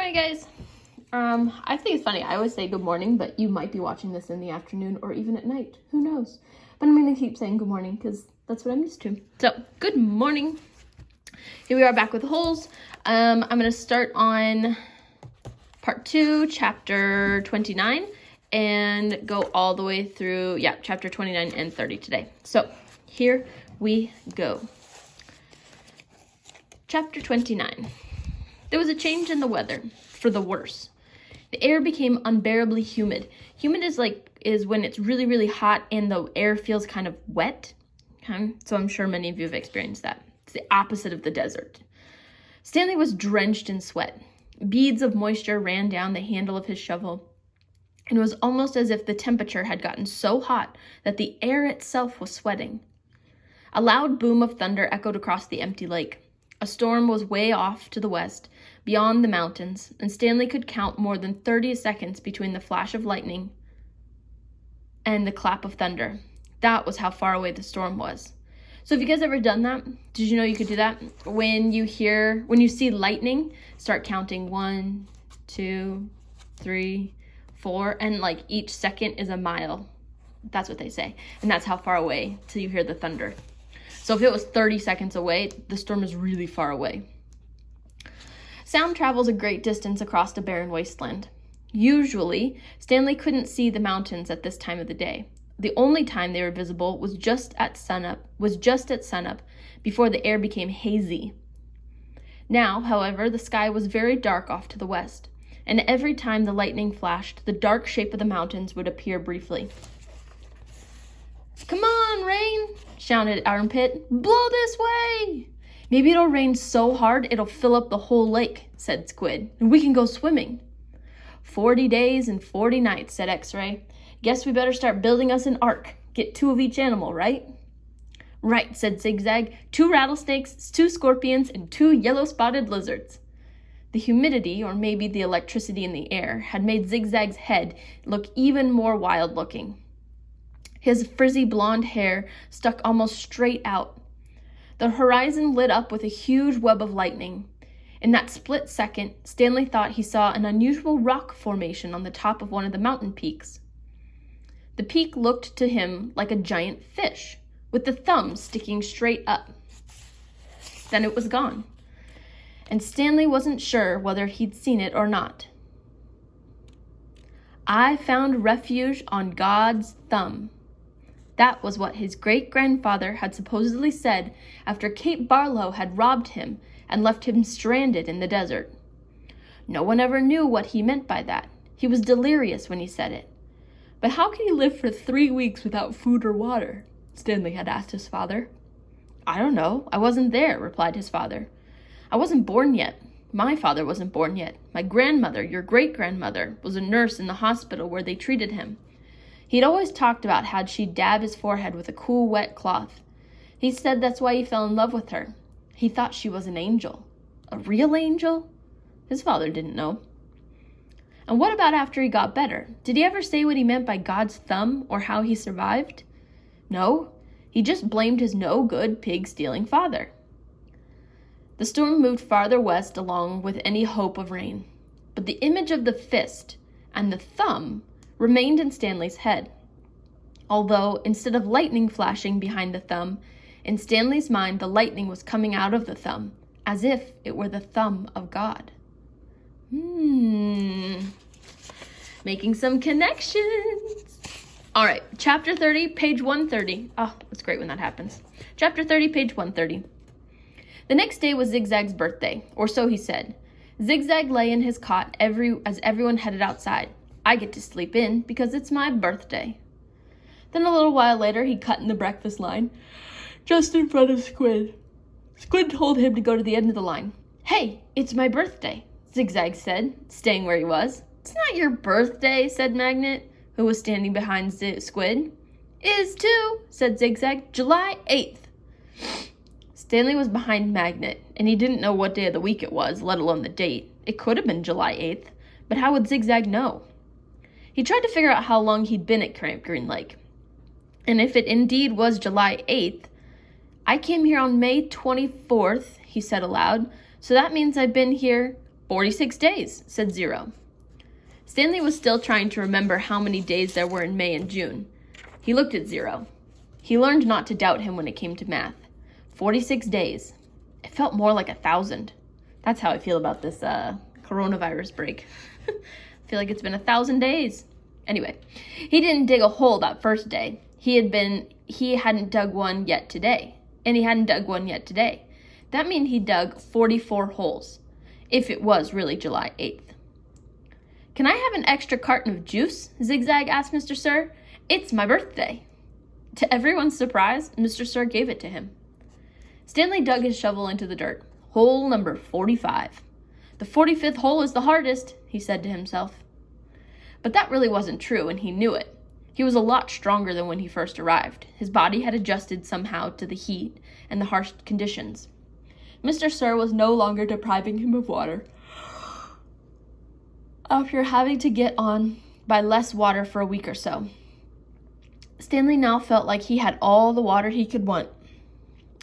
Hi guys. I think it's funny. I always say good morning, but you might be watching this in the afternoon or even at night. Who knows? But I'm going to keep saying good morning because that's what I'm used to. So, good morning. Here we are back with the holes. I'm going to start on part 2, chapter 29, and go all the way through, chapter 29 and 30 today. So, here we go. Chapter 29. There was a change in the weather, for the worse. The air became unbearably humid. Humid is when it's really, really hot and the air feels kind of wet. Okay? So I'm sure many of you have experienced that. It's the opposite of the desert. Stanley was drenched in sweat. Beads of moisture ran down the handle of his shovel, and it was almost as if the temperature had gotten so hot that the air itself was sweating. A loud boom of thunder echoed across the empty lake. A storm was way off to the west, beyond the mountains, and Stanley could count more than 30 seconds between the flash of lightning and the clap of thunder. That was how far away the storm was. So have you guys ever done that? Did you know you could do that? When you see lightning, start counting 1, 2, 3, 4, and each second is a mile. That's what they say. And that's how far away till you hear the thunder. So if it was 30 seconds away, the storm is really far away. Sound travels a great distance across a barren wasteland. Usually, Stanley couldn't see the mountains at this time of the day. The only time they were visible was just at sunup, before the air became hazy. Now, however, the sky was very dark off to the west, and every time the lightning flashed, the dark shape of the mountains would appear briefly. "Come on, rain!" shouted Armpit. "Blow this way!" "Maybe it'll rain so hard it'll fill up the whole lake," said Squid, "and we can go swimming." 40 days and 40 nights, said X-Ray. "Guess we better start building us an ark. Get 2 of each animal, right?" "Right," said Zigzag. 2 rattlesnakes, 2 scorpions, and 2 yellow-spotted lizards. The humidity, or maybe the electricity in the air, had made Zigzag's head look even more wild-looking. His frizzy blonde hair stuck almost straight out. The horizon lit up with a huge web of lightning. In that split second, Stanley thought he saw an unusual rock formation on the top of one of the mountain peaks. The peak looked to him like a giant fish, with the thumb sticking straight up. Then it was gone, and Stanley wasn't sure whether he'd seen it or not. "I found refuge on God's thumb." That was what his great-grandfather had supposedly said after Kate Barlow had robbed him and left him stranded in the desert. No one ever knew what he meant by that. He was delirious when he said it. But how could he live for 3 weeks without food or water? Stanley had asked his father. "I don't know. I wasn't there," replied his father. "I wasn't born yet. My father wasn't born yet. My grandmother, your great-grandmother, was a nurse in the hospital where they treated him. He'd always talked about how she'd dab his forehead with a cool, wet cloth. He said that's why he fell in love with her. He thought she was an angel." A real angel? His father didn't know. "And what about after he got better? Did he ever say what he meant by God's thumb or how he survived?" "No, he just blamed his no-good, pig-stealing father." The storm moved farther west along with any hope of rain. But the image of the fist and the thumb remained in Stanley's head. Although, instead of lightning flashing behind the thumb, in Stanley's mind the lightning was coming out of the thumb, as if it were the thumb of God. Making some connections. All right, chapter 30, page 130. Oh, it's great when that happens. Chapter 30, page 130. The next day was Zigzag's birthday, or so he said. Zigzag lay in his cot as everyone headed outside. "I get to sleep in because it's my birthday." Then a little while later, he cut in the breakfast line, just in front of Squid. Squid told him to go to the end of the line. "Hey, it's my birthday," Zigzag said, staying where he was. "It's not your birthday," said Magnet, who was standing behind Squid. "Is too," said Zigzag. "July 8th. Stanley was behind Magnet, and he didn't know what day of the week it was, let alone the date. It could have been July 8th, but how would Zigzag know? He tried to figure out how long he'd been at Camp Green Lake. And if it indeed was July 8th, "I came here on May 24th, he said aloud, "so that means I've been here 46 days, said Zero. Stanley was still trying to remember how many days there were in May and June. He looked at Zero. He learned not to doubt him when it came to math. 46 days. It felt more like 1,000. That's how I feel about this coronavirus break. I feel like it's been 1,000 days. Anyway, he didn't dig a hole that first day. He hadn't dug one yet today. And he hadn't dug one yet today. That means he dug 44 holes, if it was really July 8th. Can I have an extra carton of juice? Zigzag asked Mr. Sir. It's my birthday. To everyone's surprise, Mr. Sir gave it to him. Stanley dug his shovel into the dirt. Hole number 45. The 45th hole is the hardest, he said to himself. But that really wasn't true, and he knew it. He was a lot stronger than when he first arrived. His body had adjusted somehow to the heat and the harsh conditions. Mr. Sir was no longer depriving him of water. After having to get on by less water for a week or so, Stanley now felt like he had all the water he could want.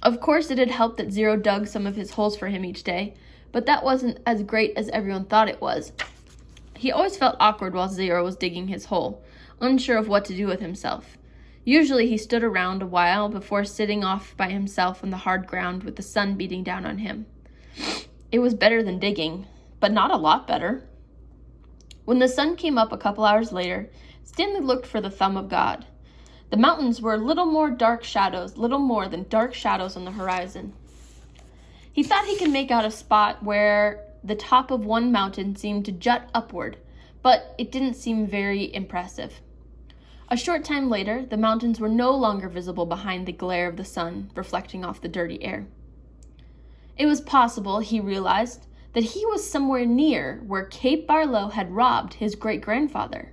Of course, it had helped that Zero dug some of his holes for him each day, but that wasn't as great as everyone thought it was. He always felt awkward while Zero was digging his hole, unsure of what to do with himself. Usually he stood around a while before sitting off by himself on the hard ground with the sun beating down on him. It was better than digging, but not a lot better. When the sun came up a couple hours later, Stanley looked for the thumb of God. The mountains were little more than dark shadows on the horizon. He thought he could make out a spot where the top of one mountain seemed to jut upward, but it didn't seem very impressive. A short time later, the mountains were no longer visible behind the glare of the sun reflecting off the dirty air. It was possible, he realized, that he was somewhere near where Kate Barlow had robbed his great-grandfather.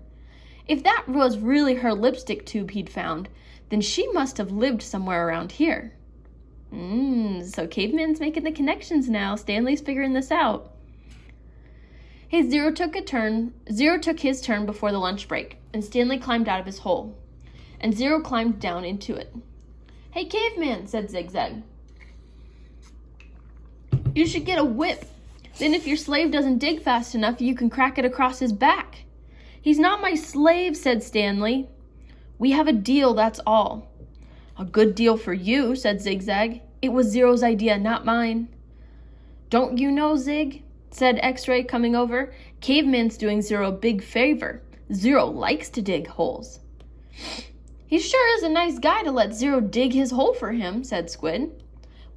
If that was really her lipstick tube he'd found, then she must have lived somewhere around here. So Caveman's making the connections now. Stanley's figuring this out. Hey, Zero took his turn before the lunch break, and Stanley climbed out of his hole, and Zero climbed down into it. Hey, Caveman, said Zigzag. You should get a whip. Then if your slave doesn't dig fast enough, you can crack it across his back. He's not my slave, said Stanley. We have a deal, that's all. A good deal for you, said Zigzag. It was Zero's idea, not mine. Don't you know, Zig? Said X-Ray, coming over. Caveman's doing Zero a big favor. Zero likes to dig holes. He sure is a nice guy to let Zero dig his hole for him, said Squid.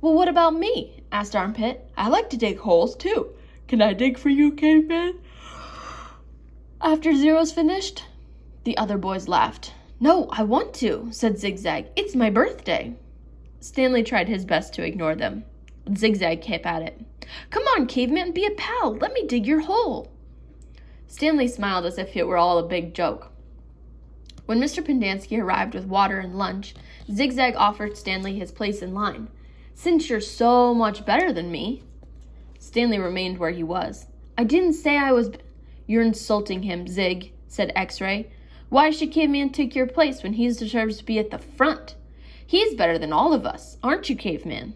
Well, what about me? Asked Armpit. I like to dig holes, too. Can I dig for you, Caveman? After Zero's finished? The other boys laughed. No, I want to, said Zigzag. It's my birthday. Stanley tried his best to ignore them. Zigzag kept at it. Come on, Caveman, be a pal. Let me dig your hole. Stanley smiled as if it were all a big joke. When Mr. Pendanski arrived with water and lunch, Zigzag offered Stanley his place in line. Since you're so much better than me. Stanley remained where he was. I didn't say I was... You're insulting him, Zig, said X-Ray. Why should Caveman take your place when he deserves to be at the front? He's better than all of us, aren't you, Caveman?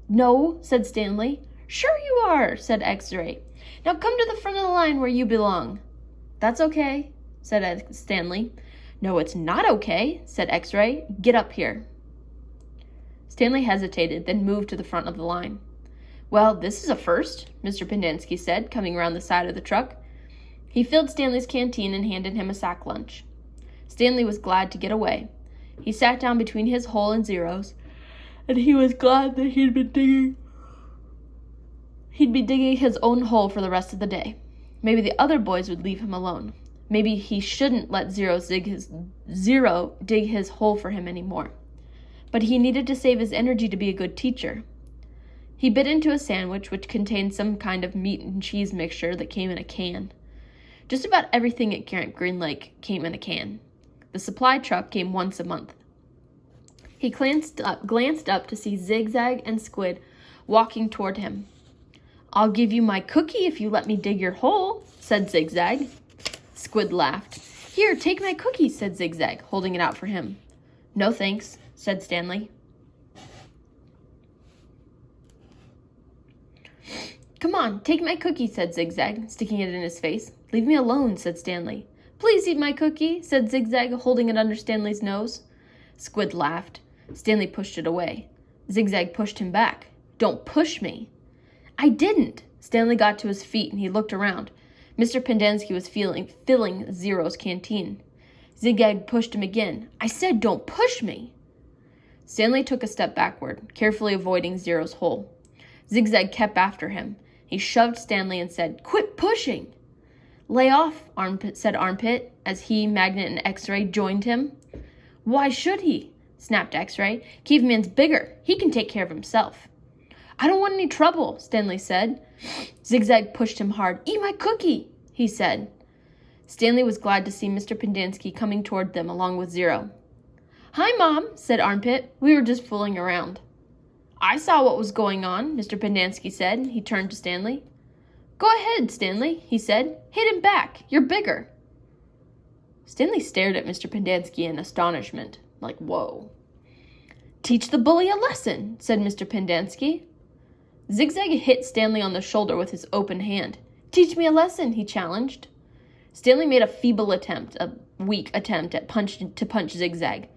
No, said Stanley. Sure you are, said X-Ray. Now come to the front of the line where you belong. That's okay, said Stanley. No, it's not okay, said X-Ray. Get up here. Stanley hesitated, then moved to the front of the line. Well, this is a first, Mr. Pendanski said, coming around the side of the truck. He filled Stanley's canteen and handed him a sack lunch. Stanley was glad to get away. He sat down between his hole and Zero's, and he was glad that he'd be digging his own hole for the rest of the day. Maybe the other boys would leave him alone. Maybe he shouldn't let Zero dig his hole for him anymore. But he needed to save his energy to be a good teacher. He bit into a sandwich which contained some kind of meat and cheese mixture that came in a can. Just about everything at Camp Green Lake came in a can. The supply truck came once a month. He glanced up to see Zigzag and Squid walking toward him. I'll give you my cookie if you let me dig your hole, said Zigzag. Squid laughed. Here, take my cookie, said Zigzag, holding it out for him. No thanks, said Stanley. Come on, take my cookie, said Zigzag, sticking it in his face. Leave me alone, said Stanley. Please eat my cookie, said Zigzag, holding it under Stanley's nose. Squid laughed. Stanley pushed it away. Zigzag pushed him back. Don't push me. I didn't. Stanley got to his feet and he looked around. Mr. Pendanski was filling Zero's canteen. Zigzag pushed him again. I said don't push me. Stanley took a step backward, carefully avoiding Zero's hole. Zigzag kept after him. He shoved Stanley and said, Quit pushing! Lay off, said Armpit, as he, Magnet, and X-Ray joined him. Why should he? Snapped X-Ray. Caveman's bigger. He can take care of himself. I don't want any trouble, Stanley said. Zigzag pushed him hard. Eat my cookie, he said. Stanley was glad to see Mr. Pendanski coming toward them along with Zero. Hi, Mom, said Armpit. We were just fooling around. I saw what was going on, Mr. Pendanski said. He turned to Stanley. Go ahead, Stanley, he said. Hit him back. You're bigger. Stanley stared at Mr. Pendanski in astonishment, like, whoa. Teach the bully a lesson, said Mr. Pendanski. Zigzag hit Stanley on the shoulder with his open hand. Teach me a lesson, he challenged. Stanley made a weak attempt to punch Zigzag.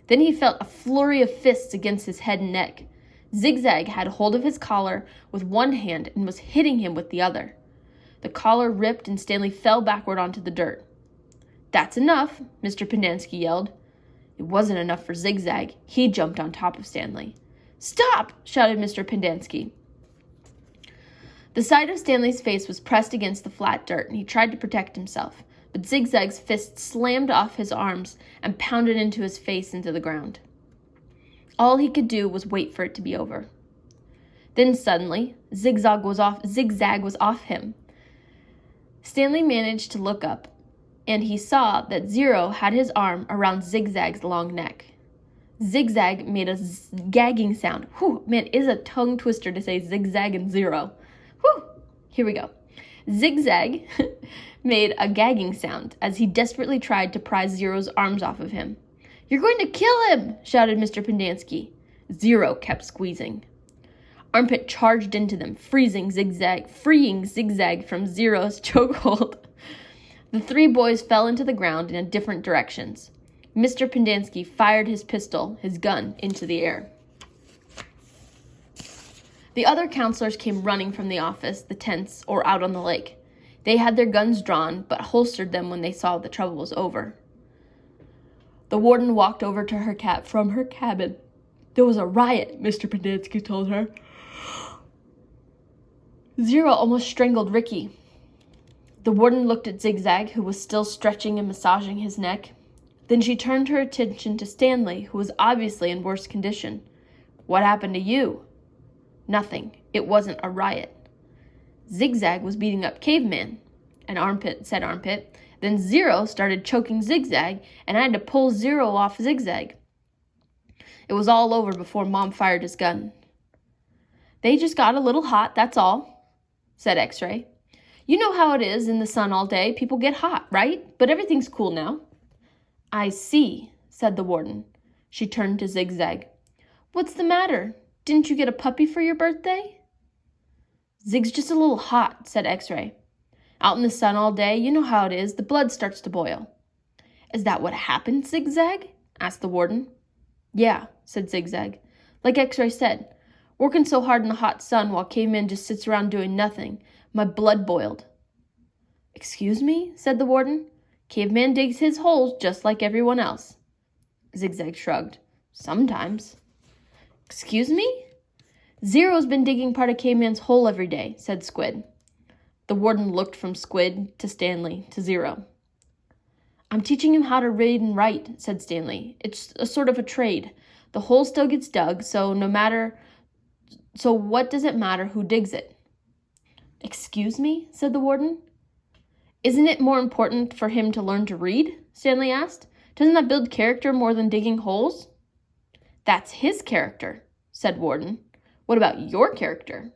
Then he felt a flurry of fists against his head and neck. Zigzag had hold of his collar with one hand and was hitting him with the other. The collar ripped and Stanley fell backward onto the dirt. That's enough, Mr. Pendanski yelled. It wasn't enough for Zigzag. He jumped on top of Stanley. Stop! Shouted Mr. Pendanski. The side of Stanley's face was pressed against the flat dirt, and he tried to protect himself, but Zigzag's fist slammed off his arms and pounded into his face into the ground. All he could do was wait for it to be over. Then suddenly, Zigzag was off him. Stanley managed to look up, and he saw that Zero had his arm around Zigzag's long neck. Zigzag made a gagging sound. Whew, man, it is a tongue twister to say Zigzag and Zero. Whew, here we go. Zigzag made a gagging sound as he desperately tried to pry Zero's arms off of him. You're going to kill him, shouted Mr. Pendanski. Zero kept squeezing. Armpit charged into them, freeing Zigzag from Zero's chokehold. The three boys fell into the ground in different directions. Mr. Pendanski fired his gun, into the air. The other counselors came running from the office, the tents, or out on the lake. They had their guns drawn, but holstered them when they saw the trouble was over. The warden walked over to from her cabin. There was a riot, Mr. Pendanski told her. Zero almost strangled Ricky. The warden looked at Zigzag, who was still stretching and massaging his neck. Then she turned her attention to Stanley, who was obviously in worse condition. What happened to you? Nothing. It wasn't a riot. Zigzag was beating up Caveman, and Armpit. Then Zero started choking Zigzag, and I had to pull Zero off Zigzag. It was all over before Mom fired his gun. They just got a little hot, that's all, said X-Ray. You know how it is in the sun all day. People get hot, right? But everything's cool now. I see, said the warden. She turned to Zigzag. What's the matter? Didn't you get a puppy for your birthday? Zig's just a little hot, said X-Ray. Out in the sun all day, you know how it is. The blood starts to boil. Is that what happened, Zigzag? Asked the warden. Yeah, said Zigzag. Like X-Ray said, working so hard in the hot sun while Caveman just sits around doing nothing. My blood boiled. Excuse me, said the warden. Caveman digs his holes just like everyone else. Zigzag shrugged. Sometimes. Excuse me? Zero's been digging part of Caveman's hole every day, said Squid. The warden looked from Squid to Stanley to Zero. I'm teaching him how to read and write, said Stanley. It's a sort of a trade. The hole still gets dug, so what does it matter who digs it? Excuse me, said the warden. Isn't it more important for him to learn to read? Stanley asked. Doesn't that build character more than digging holes? That's his character, said Warden. What about your character?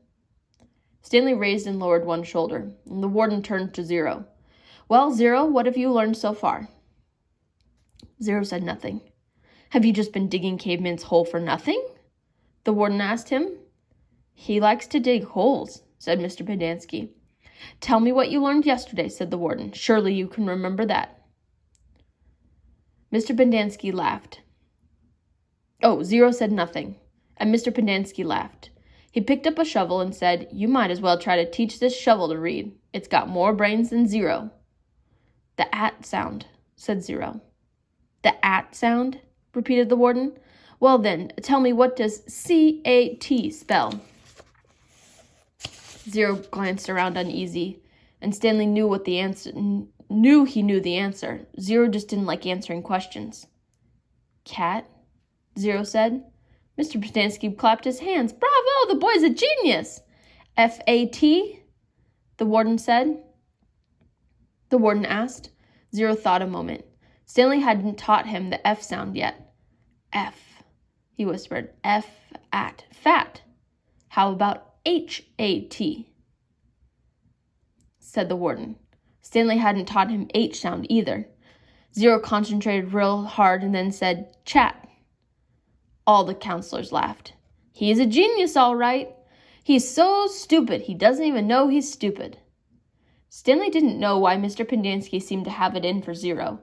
Stanley raised and lowered one shoulder, and the warden turned to Zero. Well, Zero, what have you learned so far? Zero said nothing. Have you just been digging Caveman's hole for nothing? The warden asked him. He likes to dig holes, said Mr. Pendanski. Tell me what you learned yesterday, said the warden. Surely you can remember that. Mr. Pendanski laughed. Oh, Zero said nothing, and Mr. Pendanski laughed. He picked up a shovel and said, You might as well try to teach this shovel to read. It's got more brains than Zero. The at sound, said Zero. The at sound? Repeated the warden. Well then, tell me, what does C-A-T spell? Zero glanced around uneasy, and Stanley knew he knew the answer. Zero just didn't like answering questions. Cat? Zero said. Mr. Pendanski clapped his hands. Bravo, the boy's a genius! F-A-T? The warden said. The warden asked. Zero thought a moment. Stanley hadn't taught him the F sound yet. F, he whispered. F at fat. How about H-A-T? Said the warden. Stanley hadn't taught him H sound either. Zero concentrated real hard and then said, Chat. All the counselors laughed. He's a genius, all right. He's so stupid, he doesn't even know he's stupid. Stanley didn't know why Mr. Pendanski seemed to have it in for Zero.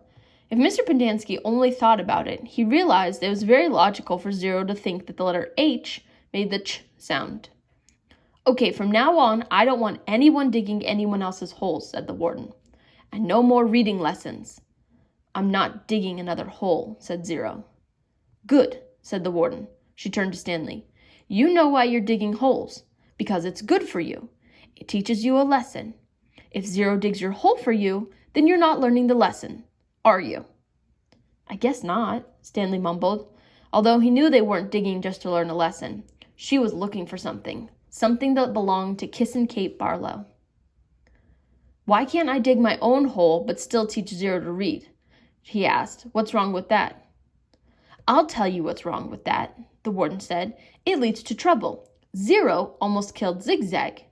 If Mr. Pendanski only thought about it, he realized it was very logical for Zero to think that the letter H made the ch sound. Okay, from now on, I don't want anyone digging anyone else's holes, said the warden. And no more reading lessons. I'm not digging another hole, said Zero. Good, said the warden. She turned to Stanley. You know why you're digging holes. Because it's good for you. It teaches you a lesson. If Zero digs your hole for you, then you're not learning the lesson, are you? I guess not, Stanley mumbled, although he knew they weren't digging just to learn a lesson. She was looking for something that belonged to Kissin' Kate Barlow. Why can't I dig my own hole but still teach Zero to read? He asked. What's wrong with that? I'll tell you what's wrong with that, the warden said. It leads to trouble. Zero almost killed Zigzag.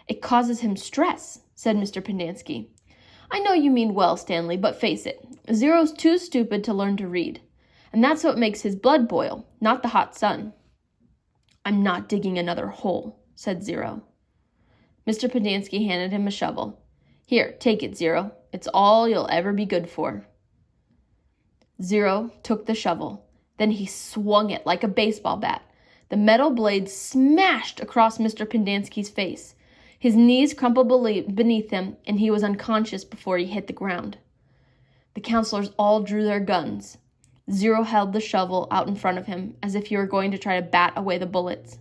It causes him stress, said Mr. Pendanski. I know you mean well, Stanley, but face it, Zero's too stupid to learn to read. And that's what makes his blood boil, not the hot sun. I'm not digging another hole, said Zero. Mr. Pendanski handed him a shovel. Here, take it, Zero. It's all you'll ever be good for. Zero took the shovel. Then he swung it like a baseball bat. The metal blade smashed across Mr. Pendanski's face. His knees crumpled beneath him, and he was unconscious before he hit the ground. The counselors all drew their guns. Zero held the shovel out in front of him, as if he were going to try to bat away the bullets.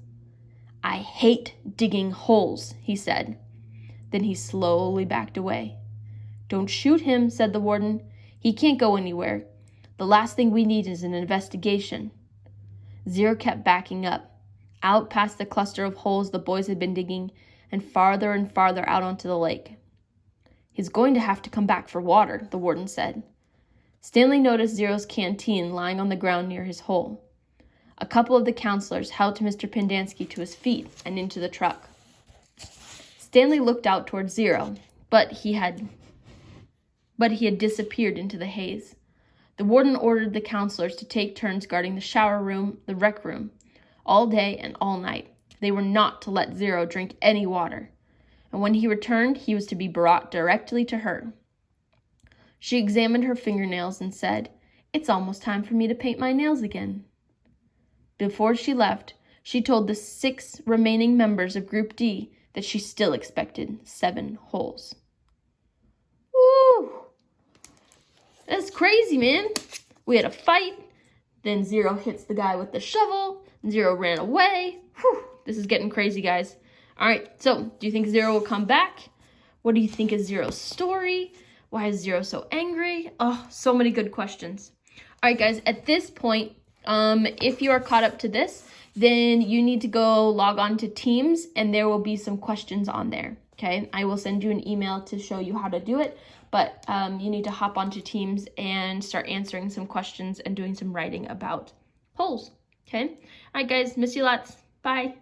I hate digging holes, he said. Then he slowly backed away. Don't shoot him, said the warden. He can't go anywhere. The last thing we need is an investigation. Zero kept backing up, out past the cluster of holes the boys had been digging, and farther out onto the lake. He's going to have to come back for water, the warden said. Stanley noticed Zero's canteen lying on the ground near his hole. A couple of the counselors helped Mr. Pendanski to his feet and into the truck. Stanley looked out toward Zero, but he had disappeared into the haze. The warden ordered the counselors to take turns guarding the shower room, the rec room, all day and all night. They were not to let Zero drink any water, and when he returned, he was to be brought directly to her. She examined her fingernails and said, It's almost time for me to paint my nails again. Before she left, she told the 6 remaining members of Group D that she still expected 7 holes. Woo! That's crazy, man. We had a fight, then Zero hits the guy with the shovel, Zero ran away. Whew, this is getting crazy, guys. All right, so do you think Zero will come back? What do you think is Zero's story? Why is Zero so angry? Oh, so many good questions. All right, guys, at this point, if you are caught up to this, then you need to go log on to Teams, and there will be some questions on there, okay? I will send you an email to show you how to do it, but you need to hop onto Teams and start answering some questions and doing some writing about holes, okay? All right, guys, miss you lots. Bye.